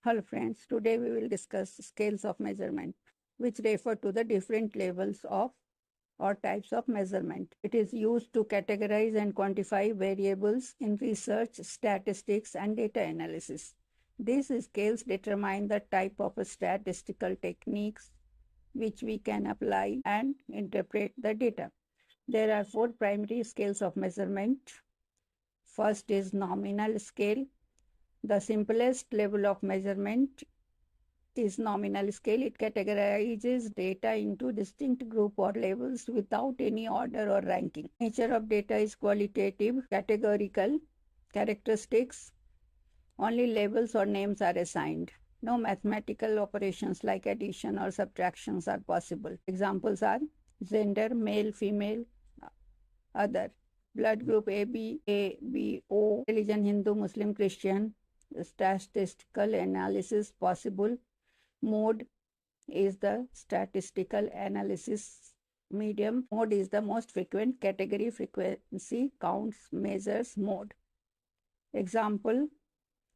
Hello friends, today we will discuss scales of measurement, which refer to the different levels of or types of measurement. It is used to categorize and quantify variables in research, statistics, and data analysis. These scales determine the type of statistical techniques which we can apply and interpret the data. There are four primary scales of measurement. First is nominal scale. The simplest level of measurement is nominal scale. It categorizes data into distinct group or levels without any order or ranking. Nature of data is qualitative, categorical characteristics. Only labels or names are assigned. No mathematical operations like addition or subtractions are possible. Examples are gender, male, female, other. Blood group A, B, O, religion, Hindu, Muslim, Christian. Statistical analysis possible. Mode is the statistical analysis medium. Mode is the most frequent category. Frequency counts measures mode. Example,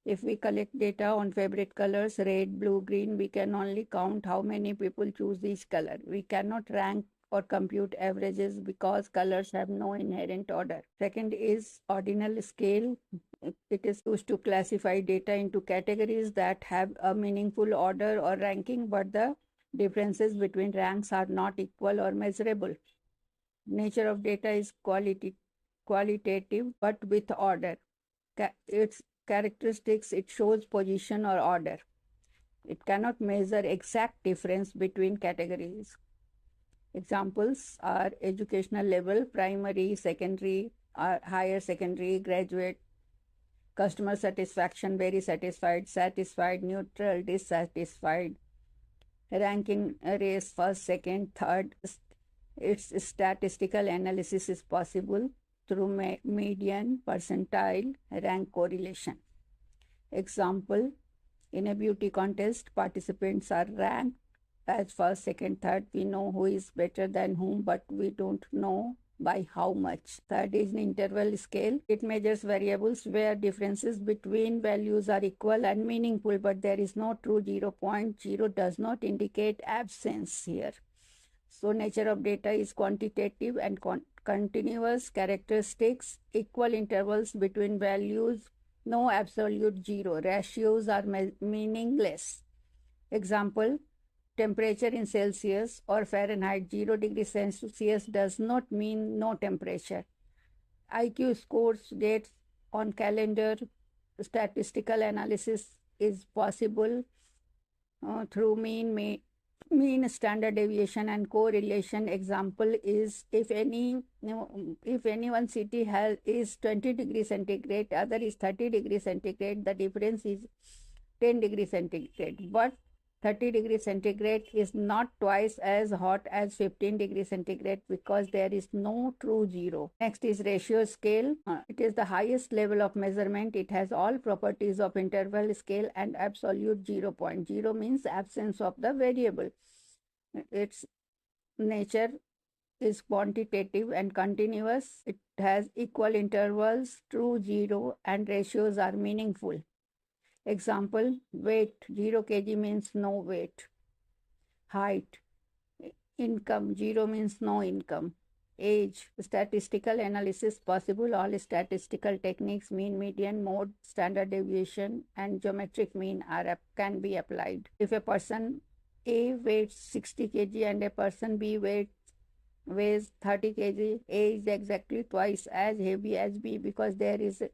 if we collect data on favorite colors, red, blue, green, we can only count how many people choose each color. We cannot rank or compute averages because colors have no inherent order. Second is ordinal scale. It is used to classify data into categories that have a meaningful order or ranking, but the differences between ranks are not equal or measurable. Nature of data is qualitative but with order. Its characteristics, it shows position or order. It cannot measure exact difference between categories. Examples are educational level, primary, secondary, higher secondary, graduate, customer satisfaction, very satisfied, satisfied, neutral, dissatisfied, ranking race, first, second, third. Its statistical analysis is possible through median, percentile, rank correlation. Example, in a beauty contest, participants are ranked as first, second, third. We know who is better than whom, but we don't know by how much. Third is an interval scale. It measures variables where differences between values are equal and meaningful, but there is no true 0 point. 0 does not indicate absence here. So nature of data is quantitative and continuous characteristics, equal intervals between values, no absolute 0. Ratios are meaningless. Example, temperature in Celsius or Fahrenheit. 0 degrees Celsius does not mean no temperature. IQ scores, dates on calendar. Statistical analysis is possible through mean, standard deviation, and correlation. Example is if any one city is 20 degrees centigrade, other is 30 degrees centigrade, the difference is 10 degrees centigrade. But 30 degrees centigrade is not twice as hot as 15 degrees centigrade because there is no true 0. Next is ratio scale. It is the highest level of measurement. It has all properties of interval scale and absolute 0 point. 0 means absence of the variable. Its nature is quantitative and continuous. It has equal intervals, true 0, and ratios are meaningful. Example, weight, 0 kg means no weight. Height, income, 0 means no income. Age, statistical analysis possible. All statistical techniques, mean, median, mode, standard deviation, and geometric mean can be applied. If a person A weighs 60 kg and a person B weighs 30 kg, A is exactly twice as heavy as B because there is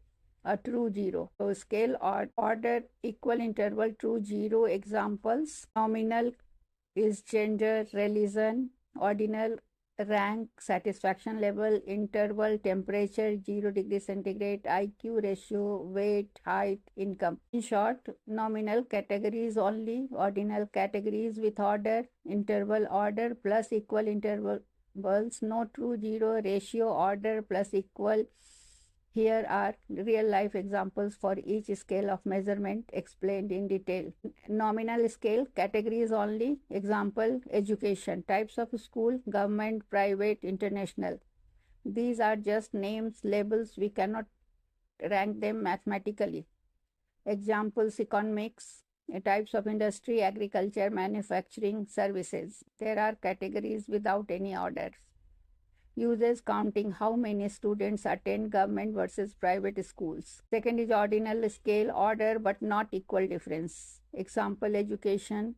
a true 0. So scale or order, equal interval, true 0. Examples, nominal is gender, religion, ordinal rank, satisfaction level, interval, temperature, 0 degrees centigrade, IQ, ratio, weight, height, income. In short, nominal categories only, ordinal categories with order, interval order plus equal intervals, no true 0, ratio order plus equal. Here are real-life examples for each scale of measurement explained in detail. Nominal scale, categories only. Example, education. Types of school, government, private, international. These are just names, labels. We cannot rank them mathematically. Examples, economics, Types of industry: agriculture, manufacturing, services. There are categories without any orders. Uses: counting how many students attend government versus private schools. Second is ordinal scale: order but not equal difference. Example: education,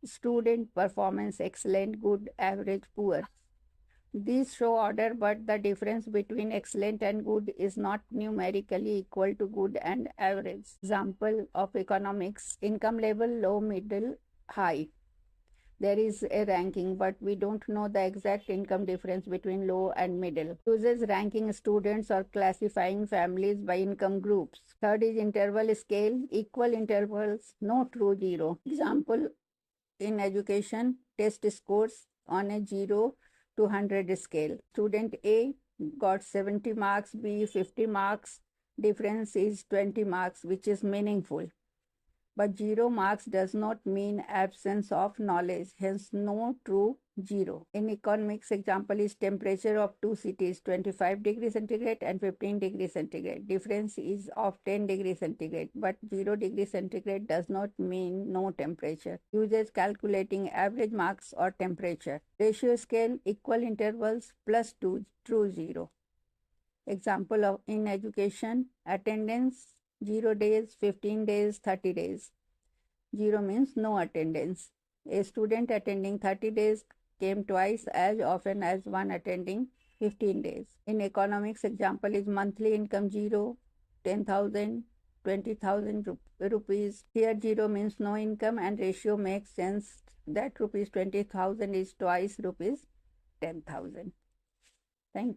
student performance excellent, good, average, poor. These show order, but the difference between excellent and good is not numerically equal to good and average. Example of economics: income level, low, middle, high. There is a ranking, but we don't know the exact income difference between low and middle. Uses: ranking students or classifying families by income groups. Third is interval scale: equal intervals, no true zero. Example: in education, test scores on a 0 to 100 scale. Student A got 70 marks, B 50 marks. Difference is 20 marks, which is meaningful. But 0 marks does not mean absence of knowledge, hence no true 0. In economics, example is temperature of two cities, 25 degrees centigrade and 15 degrees centigrade. Difference is of 10 degrees centigrade, but 0 degrees centigrade does not mean no temperature. Uses: calculating average marks or temperature. Ratio scale: equal intervals plus two true 0. Example of in education, attendance 0 days, 15 days, 30 days. 0 means no attendance. A student attending 30 days came twice as often as one attending 15 days. In economics, example is monthly income 0, 10,000, 20,000 rupees. Here 0 means no income and ratio makes sense that rupees 20,000 is twice rupees 10,000. Thank you.